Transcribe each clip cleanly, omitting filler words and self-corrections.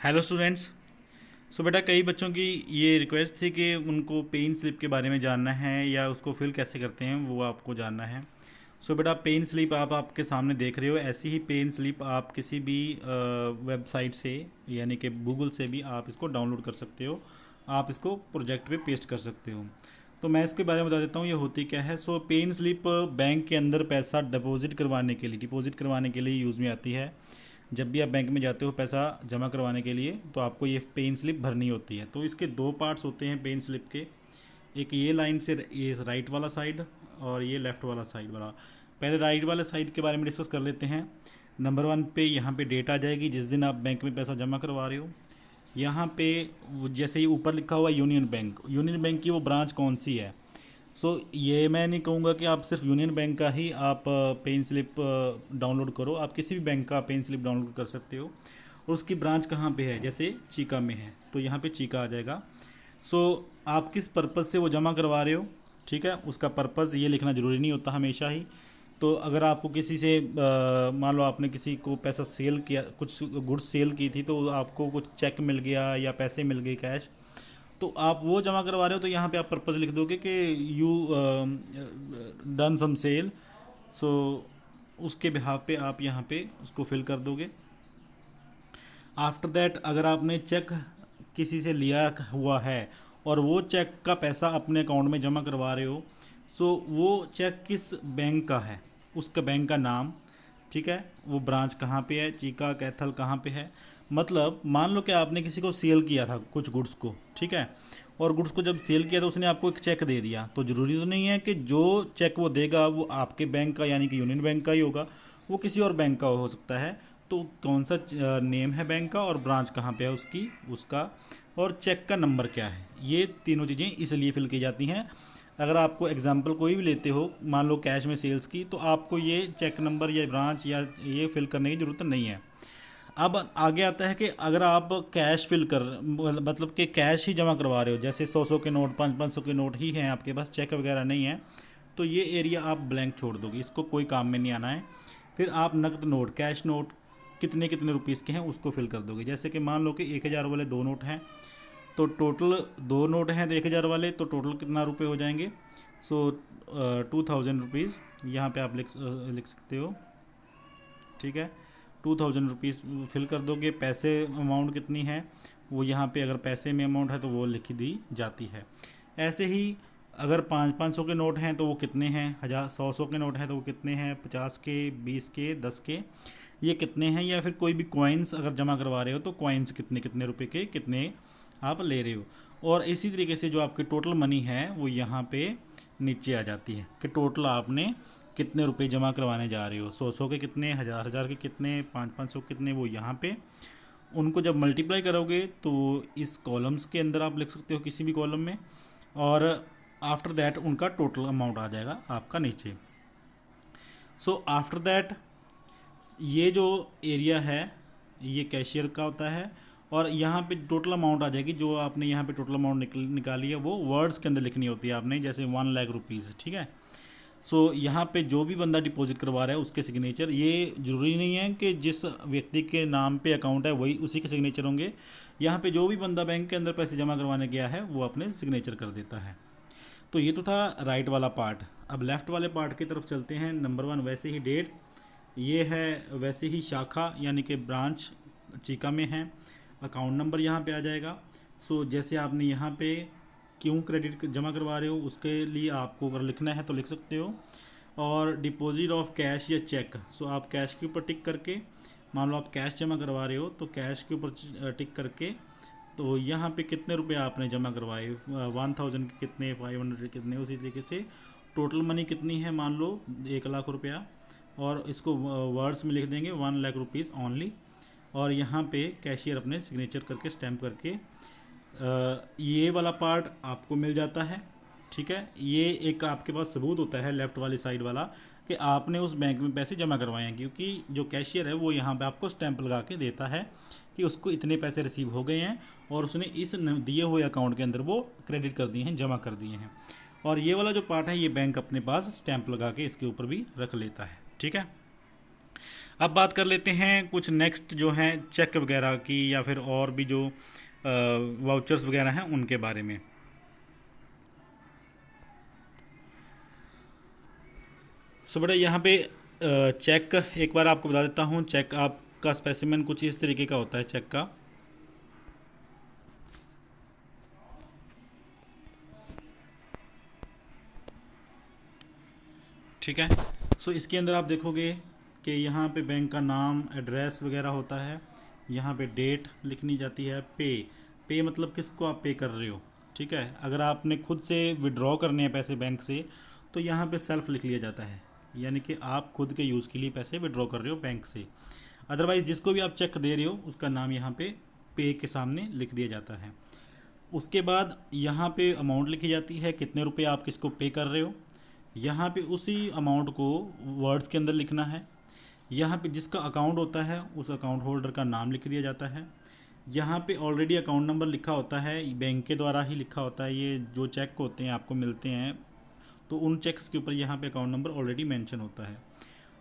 Hello students. सो बेटा कई बच्चों की ये रिक्वेस्ट थी कि उनको पेन स्लिप के बारे में जानना है या उसको फिल कैसे करते हैं वो आपको जानना है। सो बेटा पेन स्लिप आप आपके सामने देख रहे हो। ऐसी ही पेन स्लिप आप किसी भी वेबसाइट से यानी कि गूगल से भी आप इसको डाउनलोड कर सकते हो। आप इसको प्रोजेक्ट पे पेस्ट कर सकते हो। तो मैं इसके बारे में बता देता हूँ ये होती क्या है। सो पेन स्लिप बैंक के अंदर पैसा डिपॉजिट करवाने के लिए यूज़ में आती है। जब भी आप बैंक में जाते हो पैसा जमा करवाने के लिए तो आपको ये पेन स्लिप भरनी होती है। तो इसके दो पार्ट्स होते हैं पेन स्लिप के। एक ये लाइन से ये राइट वाला साइड और ये लेफ़्ट वाला साइड वाला। पहले राइट वाले साइड के बारे में डिस्कस कर लेते हैं। नंबर वन पे यहाँ पे डेट आ जाएगी जिस दिन आप बैंक में पैसा जमा करवा रहे हो। यहाँ पे जैसे ही ऊपर लिखा हुआ यूनियन बैंक की वो ब्रांच कौन सी है। ये मैं नहीं कहूँगा कि आप सिर्फ यूनियन बैंक का ही आप पेन स्लिप डाउनलोड करो। आप किसी भी बैंक का पेन स्लिप डाउनलोड कर सकते हो और उसकी ब्रांच कहाँ पे है। जैसे चीका में है तो यहाँ पे चीका आ जाएगा। सो आप किस पर्पज़ से वो जमा करवा रहे हो, ठीक है, उसका पर्पज़ ये लिखना ज़रूरी नहीं होता हमेशा ही। तो अगर आपको किसी से मान लो आपने किसी को पैसा सेल किया, कुछ गुड्स सेल की थी तो आपको कुछ चेक मिल गया या पैसे मिल गए कैश, तो आप वो जमा करवा रहे हो तो यहाँ पे आप पर्पज़ लिख दोगे कि यू डन सम सेल। सो उसके बिहाफ पे आप यहाँ पे उसको फिल कर दोगे। आफ्टर दैट अगर आपने चेक किसी से लिया हुआ है और वो चेक का पैसा अपने अकाउंट में जमा करवा रहे हो, सो वो चेक किस बैंक का है, उसका बैंक का नाम, ठीक है, वो ब्रांच कहाँ पे है, चीका कैथल कहाँ पे है। मतलब मान लो कि आपने किसी को सेल किया था कुछ गुड्स को, ठीक है, और गुड्स को जब सेल किया तो उसने आपको एक चेक दे दिया। तो ज़रूरी तो नहीं है कि जो चेक वो देगा वो आपके बैंक का यानी कि यूनियन बैंक का ही होगा, वो किसी और बैंक का हो सकता है। तो कौन सा नेम है बैंक का और ब्रांच कहाँ पे है उसकी, उसका, और चेक का नंबर क्या है, ये तीनों चीज़ें इसलिए फिल की जाती हैं। अगर आपको एग्जांपल कोई भी लेते हो, मान लो कैश में सेल्स की, तो आपको ये चेक नंबर या ब्रांच या ये फिल करने की ज़रूरत नहीं है। अब आगे आता है कि अगर आप कैश फिल कर मतलब कि कैश ही जमा करवा रहे हो, जैसे 100 के नोट 500 के नोट ही हैं आपके पास, चेक वगैरह नहीं है, तो ये एरिया आप ब्लैंक छोड़ दोगे, इसको कोई काम में नहीं आना है। फिर आप नकद नोट, कैश नोट कितने कितने रुपीज़ के हैं उसको फिल कर दोगे। जैसे कि मान लो कि 1000 वाले दो नोट हैं, तो टोटल दो नोट हैं तो 1000 वाले, तो टोटल कितना रुपए हो जाएंगे। सो 2000 रुपीज़ यहाँ पे आप लिख सकते हो, ठीक है। 2000 रुपीज़ फिल कर दोगे। पैसे अमाउंट कितनी है वो यहाँ पे अगर पैसे में अमाउंट है तो वो लिख दी जाती है। ऐसे ही अगर 500 के नोट हैं तो वो कितने हैं, 1000 100 के नोट हैं तो वो कितने हैं, 50 के, 20 के, 10 के, ये कितने हैं। या फिर कोई भी कॉइन्स अगर जमा करवा रहे हो तो कॉइन्स कितने कितने रुपए के कितने आप ले रहे हो। और इसी तरीके से जो आपकी टोटल मनी है वो यहाँ पे नीचे आ जाती है कि टोटल आपने कितने रुपए जमा करवाने जा रहे हो। 100 के कितने, 1000 के कितने, 500 कितने, वो यहाँ पे उनको जब मल्टीप्लाई करोगे तो इस कॉलम्स के अंदर आप लिख सकते हो किसी भी कॉलम में, और आफ्टर दैट उनका टोटल अमाउंट आ जाएगा आपका नीचे। सो आफ्टर दैट ये जो एरिया है ये कैशियर का होता है, और यहाँ पे टोटल अमाउंट आ जाएगी। जो आपने यहाँ पे टोटल अमाउंट निकाली है वो वर्ड्स के अंदर लिखनी होती है आपने, जैसे 1 लाख रुपीज़, ठीक है। यहाँ पे जो भी बंदा डिपॉजिट करवा रहा है उसके सिग्नेचर, ये ज़रूरी नहीं है कि जिस व्यक्ति के नाम पे अकाउंट है वही उसी के सिग्नेचर होंगे। यहाँ पे जो भी बंदा बैंक के अंदर पैसे जमा करवाने गया है वो अपने सिग्नेचर कर देता है। तो ये तो था राइट वाला पार्ट। अब लेफ़्ट वाले पार्ट की तरफ चलते हैं। नंबर वन वैसे ही डेट, ये है वैसे ही शाखा यानी कि ब्रांच चीका में है, अकाउंट नंबर यहाँ पे आ जाएगा। जैसे आपने यहाँ पे क्यों क्रेडिट जमा करवा रहे हो उसके लिए आपको अगर लिखना है तो लिख सकते हो। और डिपॉजिट ऑफ कैश या चेक, आप कैश के ऊपर टिक करके, मान लो आप कैश जमा करवा रहे हो तो कैश के ऊपर टिक करके, तो यहाँ पे कितने रुपए आपने जमा करवाए, 1000 के कितने, 500 के कितने, उसी तरीके से टोटल मनी कितनी है, मान लो 1 लाख रुपया, और इसको वर्ड्स में लिख देंगे 1 लाख रुपीज़ ओनली। और यहाँ पे कैशियर अपने सिग्नेचर करके स्टैम्प करके ये वाला पार्ट आपको मिल जाता है, ठीक है। ये एक आपके पास सबूत होता है लेफ़्ट वाली साइड वाला कि आपने उस बैंक में पैसे जमा करवाए हैं, क्योंकि जो कैशियर है वो यहाँ पे आपको स्टैंप लगा के देता है कि उसको इतने पैसे रिसीव हो गए हैं और उसने इस दिए हुए अकाउंट के अंदर वो क्रेडिट कर दिए हैं, जमा कर दिए हैं। और ये वाला जो पार्ट है ये बैंक अपने पास स्टैंप लगा के इसके ऊपर भी रख लेता है, ठीक है। अब बात कर लेते हैं कुछ नेक्स्ट जो हैं चेक वगैरह की या फिर और भी जो वाउचर्स वगैरह हैं उनके बारे में। सो बेटा यहाँ पे चेक एक बार आपको बता देता हूँ। चेक आपका स्पेसिमेन कुछ इस तरीके का होता है चेक का। ठीक है। सो इसके अंदर आप देखोगे कि यहाँ पे बैंक का नाम, एड्रेस वगैरह होता है। यहाँ पे डेट लिखनी जाती है। पे, पे मतलब किसको आप पे कर रहे हो। ठीक है। अगर आपने खुद से विड्रॉ करने हैं पैसे बैंक से तो यहाँ पे सेल्फ लिख लिया जाता है, यानी कि आप खुद के यूज़ के लिए पैसे विड्रॉ कर रहे हो बैंक से। अदरवाइज़ जिसको भी आप चेक दे रहे हो उसका नाम यहाँ पे के सामने लिख दिया जाता है। उसके बाद यहाँ पे अमाउंट लिखी जाती है, कितने रुपए आप किसको पे कर रहे हो। यहाँ पे उसी अमाउंट को वर्ड्स के अंदर लिखना है। यहाँ पे जिसका अकाउंट होता है उस अकाउंट होल्डर का नाम लिख दिया जाता है। यहाँ पे ऑलरेडी अकाउंट नंबर लिखा होता है, बैंक के द्वारा ही लिखा होता है। ये जो चेक होते हैं आपको मिलते हैं तो उन चेक्स के ऊपर यहाँ पे अकाउंट नंबर ऑलरेडी मेंशन होता है।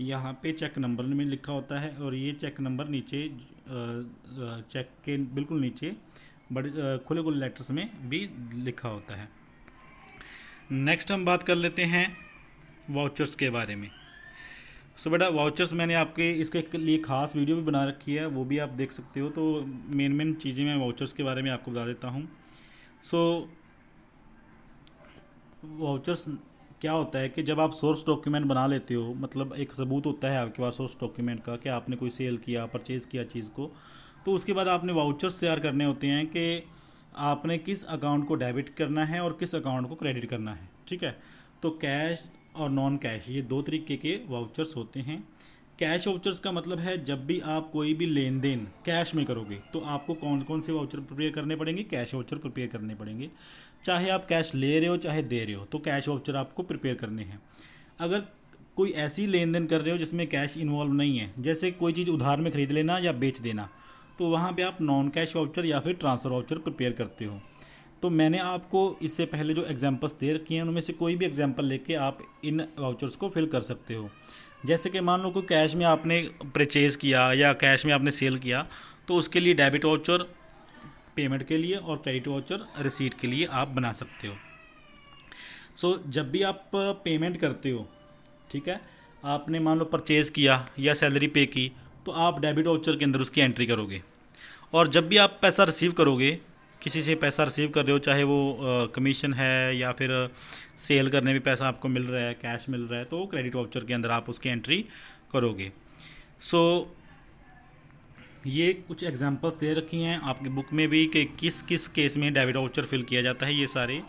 यहाँ पे चेक नंबर में लिखा होता है और ये चेक नंबर नीचे चेक के बिल्कुल नीचे बड़े खुले खुले लेटर्स में भी लिखा होता है। नेक्स्ट हम बात कर लेते हैं वाउचर्स के बारे में। सो बेटा वाउचर्स मैंने आपके इसके लिए ख़ास वीडियो भी बना रखी है, वो भी आप देख सकते हो। तो मेन चीज़ें मैं वाउचर्स के बारे में आपको बता देता हूँ। सो वाउचर्स क्या होता है कि जब आप सोर्स डॉक्यूमेंट बना लेते हो, मतलब एक सबूत होता है आपके पास सोर्स डॉक्यूमेंट का कि आपने कोई सेल किया, परचेज़ किया चीज़ को, तो उसके बाद आपने वाउचर्स तैयार करने होते हैं कि आपने किस अकाउंट को डेबिट करना है और किस अकाउंट को क्रेडिट करना है। ठीक है। तो कैश और नॉन कैश ये दो तरीके के वाउचर्स होते हैं। कैश वाउचर्स का मतलब है जब भी आप कोई भी लेन देन कैश में करोगे तो आपको कौन कौन से वाउचर प्रिपेयर करने पड़ेंगे, कैश वाउचर प्रिपेयर करने पड़ेंगे। चाहे आप कैश ले रहे हो चाहे दे रहे हो तो कैश वाउचर आपको प्रिपेयर करने हैं। अगर कोई ऐसी लेन देन कर रहे हो जिसमें कैश इन्वॉल्व नहीं है, जैसे कोई चीज़ उधार में ख़रीद लेना या बेच देना, तो वहाँ पे आप नॉन कैश वाउचर या फिर ट्रांसफ़र वाउचर प्रिपेयर करते हो। तो मैंने आपको इससे पहले जो एग्जांपल्स दे रखी हैं उनमें से कोई भी एग्जांपल लेके आप इन वाउचर्स को फिल कर सकते हो। जैसे कि मान लो कोई कैश में आपने परचेज़ किया या कैश में आपने सेल किया तो उसके लिए डेबिट वाउचर पेमेंट के लिए और क्रेडिट वाउचर रिसीट के लिए आप बना सकते हो। सो जब भी आप पेमेंट करते हो, ठीक है, आपने मान लो परचेज़ किया या सैलरी पे की तो आप डेबिट वाउचर के अंदर उसकी एंट्री करोगे। और जब भी आप पैसा रिसीव करोगे, किसी से पैसा रिसीव कर रहे हो, चाहे वो कमीशन है या फिर सेल करने में पैसा आपको मिल रहा है, कैश मिल रहा है, तो क्रेडिट वाउचर के अंदर आप उसकी एंट्री करोगे। सो ये कुछ एग्जांपल्स दे रखी हैं आपकी बुक में भी कि किस किस केस में डेबिट वाउचर फिल किया जाता है। ये सारे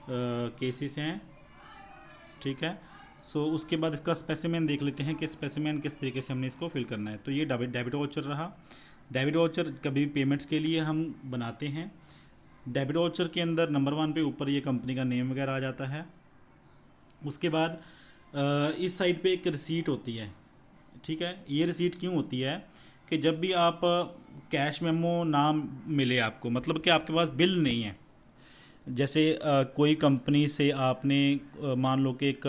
केसेस हैं। ठीक है। सो उसके बाद इसका स्पेसिमेन देख लेते हैं कि स्पेसिमेन किस तरीके से हमने इसको फिल करना है। तो ये डेबिट वाउचर रहा। डेबिट वाउचर कभी पेमेंट्स के लिए हम बनाते हैं। डेबिट वाउचर के अंदर नंबर 1 पे ऊपर ये कंपनी का नेम वगैरह आ जाता है। उसके बाद इस साइड पे एक रिसीट होती है। ठीक है। ये रिसीट क्यों होती है कि जब भी आप कैश मेमो ना मिले आपको, मतलब कि आपके पास बिल नहीं है, जैसे कोई कंपनी से आपने मान लो कि एक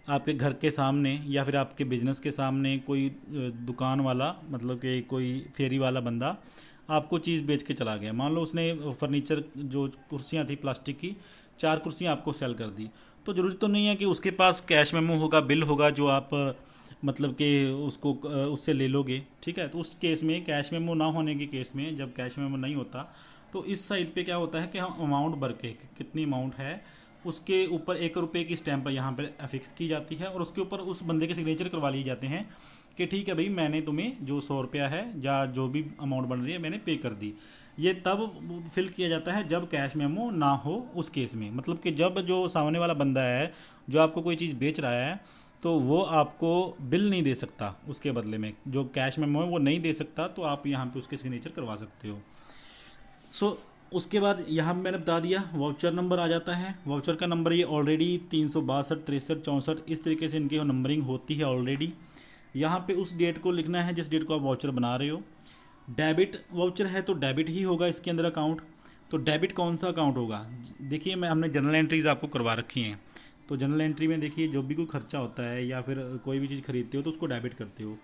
आपके घर के सामने या फिर आपके बिजनेस के सामने कोई दुकान वाला, मतलब कि कोई फेरी वाला बंदा आपको चीज़ बेच के चला गया। मान लो उसने फर्नीचर जो कुर्सियाँ थी प्लास्टिक की 4 कुर्सियाँ आपको सेल कर दी, तो ज़रूरी तो नहीं है कि उसके पास कैश मेमो होगा, बिल होगा जो आप मतलब कि उसको उससे ले लोगे। ठीक है। तो उस केस में कैश मेमो ना होने के केस में, जब कैश मेमो नहीं होता तो इस साइड पे क्या होता है कि हम अमाउंट भर के कितनी अमाउंट है उसके ऊपर 1 रुपये की स्टैंप यहाँ पर अफिक्स की जाती है और उसके ऊपर उस बंदे के सिग्नेचर करवा लिए जाते हैं कि ठीक है भाई, मैंने तुम्हें जो 100 रुपया है या जो भी अमाउंट बन रही है मैंने पे कर दी। ये तब फिल किया जाता है जब कैश मेमो ना हो उस केस में, मतलब कि जब जो सामने वाला बंदा है जो आपको कोई चीज़ बेच रहा है तो वो आपको बिल नहीं दे सकता, उसके बदले में जो कैश मेमो है वो नहीं दे सकता, तो आप यहाँ पे उसके सिग्नेचर करवा सकते हो। सो उसके बाद यहाँ मैंने बता दिया वाउचर नंबर आ जाता है। वाउचर का नंबर ये ऑलरेडी 362, 63, 64 इस तरीके से इनकी नंबरिंग होती है ऑलरेडी। यहाँ पे उस डेट को लिखना है जिस डेट को आप वाउचर बना रहे हो। डेबिट वाउचर है तो डेबिट ही होगा इसके अंदर अकाउंट। तो डेबिट कौन सा अकाउंट होगा, देखिए हमने जनरल एंट्रीज आपको करवा रखी हैं। तो जनरल एंट्री में देखिए जो भी कोई खर्चा होता है या फिर कोई भी चीज़ खरीदते हो तो उसको डेबिट करते हो।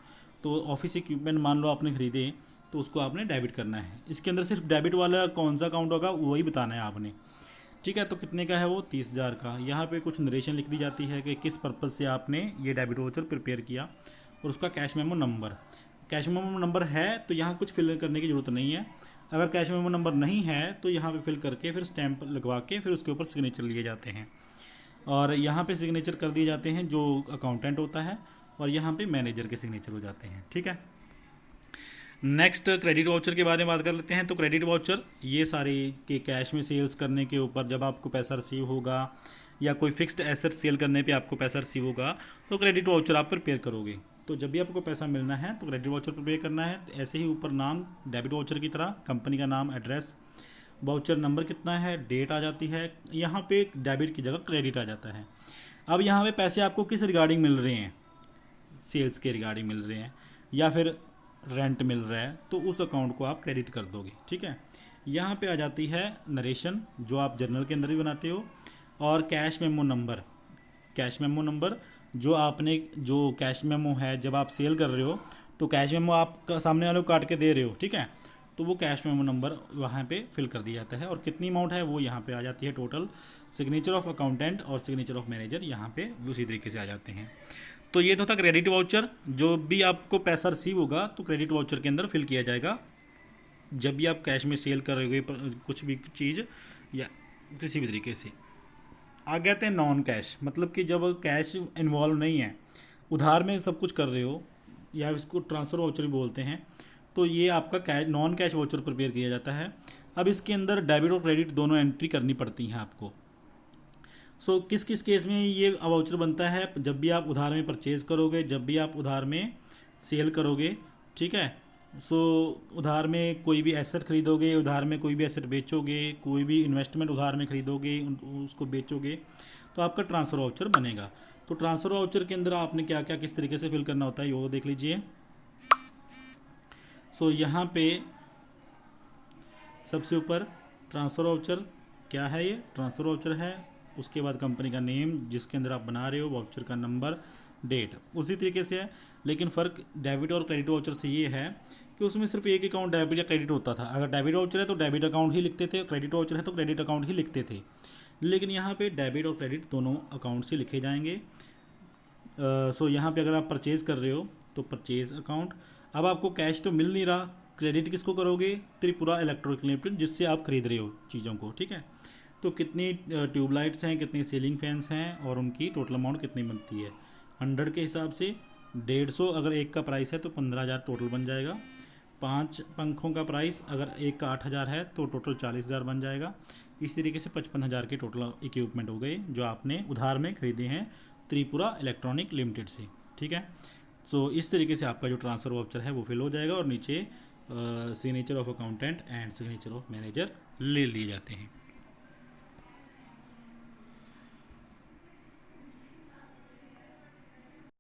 तो ऑफिस इक्विपमेंट मान लो आपने खरीदे, तो उसको आपने डेबिट करना है। इसके अंदर सिर्फ डेबिट वाला कौन सा अकाउंट होगा वही बताना है आपने, ठीक है। तो कितने का है वो, 30,000 का। यहाँ पे कुछ नरेशन लिख दी जाती है कि किस पर्पज़ से आपने ये डेबिट वाउचर प्रिपेयर किया, और उसका cash memo number. Cash memo number है तो यहाँ कुछ फिल करने की ज़रूरत नहीं है। अगर कैश मेमो नंबर नहीं है तो यहाँ पे फिल करके फिर स्टैंप लगवा के फिर उसके ऊपर सिग्नेचर लिए जाते हैं, और यहाँ पे सिग्नेचर कर दिए जाते हैं जो अकाउंटेंट होता है, और यहाँ पे मैनेजर के सिग्नेचर हो जाते हैं, ठीक है। नेक्स्ट क्रेडिट वाउचर के बारे में बात कर लेते हैं। तो क्रेडिट वाउचर ये सारे के कैश में सेल्स करने के ऊपर जब आपको पैसा रिसीव होगा, या कोई फिक्स्ड एसेट सेल करने पे आपको पैसा रिसीव होगा, तो क्रेडिट वाउचर आप प्रिपेयर करोगे। तो जब भी आपको पैसा मिलना है तो क्रेडिट वाउचर प्रिपेयर करना है। तो ऐसे ही ऊपर नाम डेबिट वाउचर की तरह, कंपनी का नाम, एड्रेस, वाउचर नंबर कितना है, डेट आ जाती है। यहाँ पे डेबिट की जगह क्रेडिट आ जाता है। अब यहाँ पे पैसे आपको किस रिगार्डिंग मिल रहे हैं, सेल्स के रिगार्डिंग मिल रहे हैं या फिर रेंट मिल रहा है, तो उस अकाउंट को आप क्रेडिट कर दोगे, ठीक है। यहाँ पे आ जाती है नरेशन जो आप जर्नल के अंदर भी बनाते हो, और cash memo number. Cash memo number जो आपने, जो कैश मेमो है जब आप सेल कर रहे हो तो कैश मेमो आप सामने वाले को काट के दे रहे हो, ठीक है, तो वो कैश मेमो नंबर वहाँ पे फिल कर दिया जाता है, और कितनी अमाउंट है वो यहाँ पे आ जाती है टोटल। सिग्नेचर ऑफ अकाउंटेंट और सिग्नेचर ऑफ मैनेजर यहाँ पे उसी तरीके से आ जाते हैं। तो ये तो था क्रेडिट वाउचर। जो भी आपको पैसा रिसीव होगा तो क्रेडिट वाउचर के अंदर फिल किया जाएगा, जब भी आप कैश में सेल कर रहे हो कुछ भी चीज़ या किसी भी तरीके से। आगे आते हैं नॉन कैश, मतलब कि जब कैश इन्वॉल्व नहीं है, उधार में सब कुछ कर रहे हो, या इसको ट्रांसफ़र वाउचर भी बोलते हैं, तो ये आपका cash, non cash voucher prepare किया जाता है। अब इसके अंदर डेबिट और क्रेडिट दोनों एंट्री करनी पड़ती हैं आपको। सो किस किस केस में ये वाउचर बनता है, जब भी आप उधार में परचेज़ करोगे, जब भी आप उधार में सेल करोगे, ठीक है। सो उधार में कोई भी एसेट खरीदोगे, उधार में कोई भी एसेट बेचोगे, कोई भी इन्वेस्टमेंट उधार में खरीदोगे, उसको बेचोगे, तो आपका ट्रांसफ़र वाउचर बनेगा। तो ट्रांसफ़र वाउचर के अंदर आपने क्या क्या किस तरीके से फिल करना होता है वो देख लीजिए। सो यहाँ पे सबसे ऊपर ट्रांसफ़र वाउचर क्या है, ये ट्रांसफ़र वाउचर है। उसके बाद कंपनी का नेम जिसके अंदर आप बना रहे हो, वाउचर का नंबर, डेट उसी तरीके से है। लेकिन फ़र्क डेबिट और क्रेडिट वाउचर से ये है कि उसमें सिर्फ एक अकाउंट डेबिट या क्रेडिट होता था। अगर डेबिट वाउचर है तो डेबिट अकाउंट ही लिखते थे, क्रेडिट वाउचर है तो क्रेडिट अकाउंट ही लिखते थे। लेकिन यहाँ पे डेबिट और क्रेडिट दोनों अकाउंट से लिखे जाएंगे। सो यहाँ पे अगर आप परचेज़ कर रहे हो तो परचेज़ अकाउंट। अब आपको कैश तो मिल नहीं रहा, क्रेडिट किसको करोगे, त्रिपुरा इलेक्ट्रिक लिमिटेड, जिससे आप खरीद रहे हो चीज़ों को, ठीक है। तो कितनी ट्यूबलाइट्स हैं, कितनी सीलिंग फैंस हैं, और उनकी टोटल अमाउंट कितनी बनती है 100 के हिसाब से। 150 अगर एक का प्राइस है तो 15,000 टोटल बन जाएगा। 5 पंखों का प्राइस अगर एक का 8,000 है तो टोटल 40,000 बन जाएगा। इस तरीके से 55,000 के टोटल इक्विपमेंट हो गए जो आपने उधार में खरीदे हैं त्रिपुरा इलेक्ट्रॉनिक लिमिटेड से, ठीक है। तो इस तरीके से आपका जो ट्रांसफ़र वाउचर है वो फिल हो जाएगा, और नीचे signature of accountant and signature of manager ले लिए जाते हैं।